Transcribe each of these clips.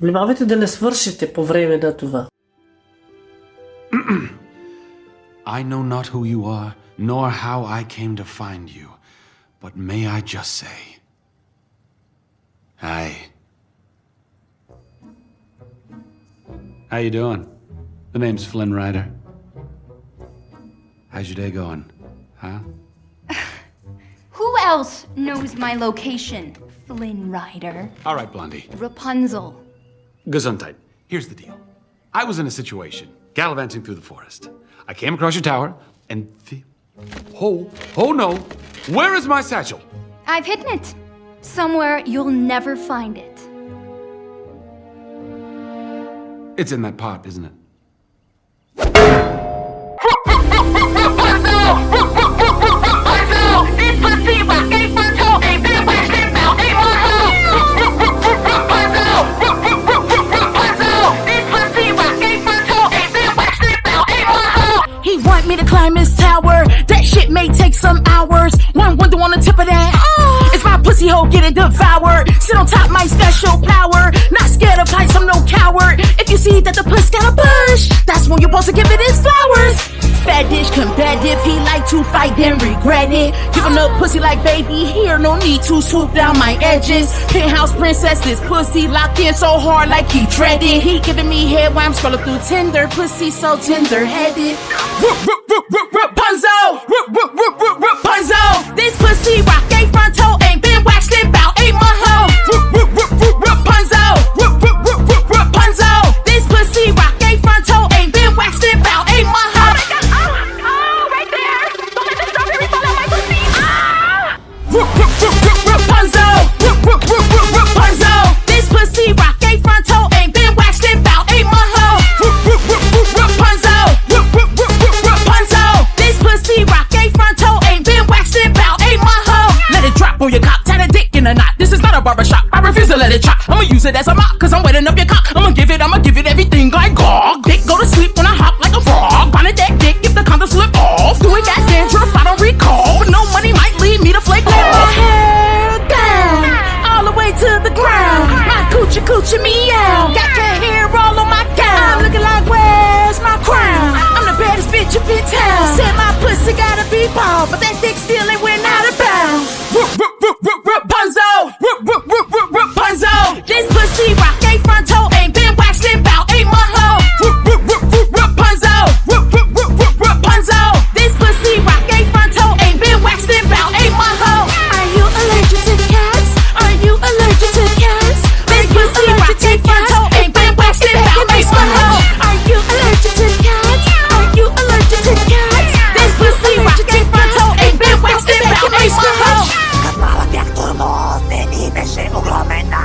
Внимавайте да не свършите по време на това. I know not who you are, nor how I came to find you, but may I just say, hi. How you doing? The name's Flynn Rider. How's your day going? Huh? Who else knows my location, Flynn Rider? All right, Blondie. Rapunzel. Gesundheit. Here's the deal. I was in a situation, gallivanting through the forest. I came across your tower, and oh no! Where is my satchel? I've hidden it. Somewhere you'll never find it. It's in that pot, isn't it? He want me to climb his tower. That shit may take some hours. One window on the tip of that. It's my pussy hole getting devoured. Sit on top, my special power. Not scared of heights, I'm no coward. If you see that the puss got a bush, that's when you're supposed to give it his flowers. Fetish, combative, he like to fight, then regret it. Giving up pussy like baby here, no need to swoop down my edges. Penthouse princess, this pussy locked in so hard like he dreaded. He giving me head while I'm scrolling through Tinder, pussy so tender-headed. Rapunzel, Rapunzel, this pussy rock a frontal, ain't been waxed in about 8 months. Rapunzel, Rapunzel, this pussy rock a frontal, ain't been waxed in about 8 months. Right there! Don't let the strawberry fall out my pussy! Rapunzel, Rapunzel, this pussy rock a frontal, ain't been waxed in about 8 months. Rapunzel, Rapunzel, this pussy rock a frontal, ain't been waxed in about 8 months. Let it drop on your cock, tie the dick in a knot. This is not a barbershop. I refuse to let it chop. I'ma use it as a mop, cause I'm wetting up your cock. I'ma give it everything like gog. Dick go to sleep when I hop like a frog. Find a dead dick if the condom slip off. Doing that dandruff, I don't recall. But no money might lead me to flake off. Let my hair down, all the way to the ground. My coochie meow. Got your hair all on my gown. I'm looking like where's my crown? I'm the baddest bitch up in town. Said my pussy gotta be bald, but that dick still ain't went out of bounds. Rapunzel, Rapunzel, this pussy rock a frontal, ain't been waxed in about 8 months. Rapunzel, Rapunzel, this pussy rock a frontal, ain't been waxed in about 8 months. Are you allergic to cats? Are you allergic to cats? This pussy rock a frontal, ain't been waxed in about 8 months. Are you allergic to cats? Are you allergic to cats? This pussy rock a frontal, ain't been waxed in about 8 months. Kanałach jak turmozy, niby się ogromna.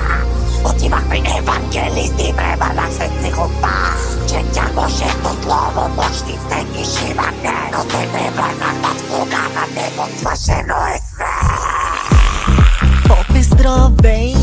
Ucívame evangelisty, prebalak se psychopa. Čeťamo się to slovo, počty se nižíva mě. No se nevrana na sluga, na nebo svašeno je sve. Попи здравей,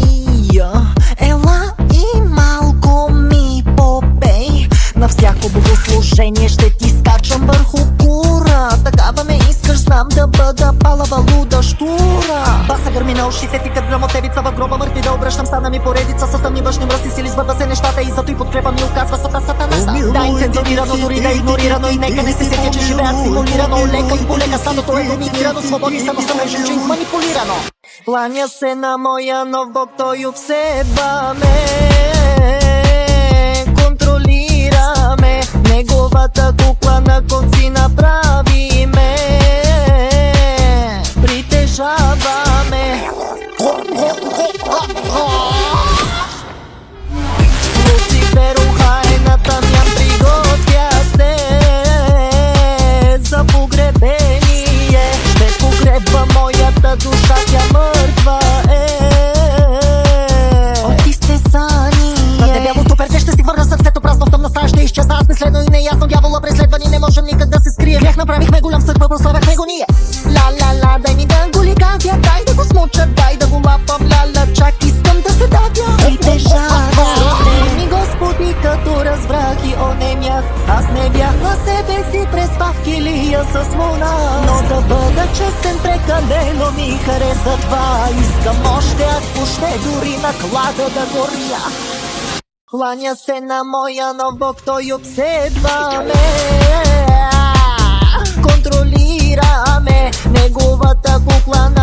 ела и малко ми попей. На всяко богослужение ще ти скачам върху кура. Такава ме искаш, знам да бъда палава луда штура. Баса гърми на ушите, тикат грамотевица в гроба мъртви да обръщам. Стана ми поредица с тъмни външни мръсни сили, сбърда се нещата и зато и подкрепа ми оказва сатана. Да, инцензурирано, дори да игнорирано и нека не се сетя, че живеят симулирано. Лека и полека стадото е доминирано, свободни са, но съм решил, че изманипулирано. Кланя се на моя нов бог, той обсеба ме. Контролира ме, неговата кукла на конци направи ме. Притежава ме. Люцифер ухае на тъмян, приготвя се за погребение. Ще погреба моята душа, тя мъртва е. От изтезание. За дебелото перде ще си върна сърцето празно, в тъмна стая ще изчезна. Аз неследно и неясно, дявола преследвани, не можем никак да се скрие. Грех направихме голям съдба, прославяхме го ние. Ла-ла-ла, дай ми да го лигавя, дай да го смуча, дай да го лапам. Ла-ла, чак искам да се давя. Притежава ми Господи, като разбрах и онемях. Аз не бях на себе си, преспав килия с луна. Но да бъда честен, прекалено ми хареса това. Искам още, ако ще дори на клада да горя. Кланя се на моя нов бог, той обсебва ме. Контролира ме, неговата кукла на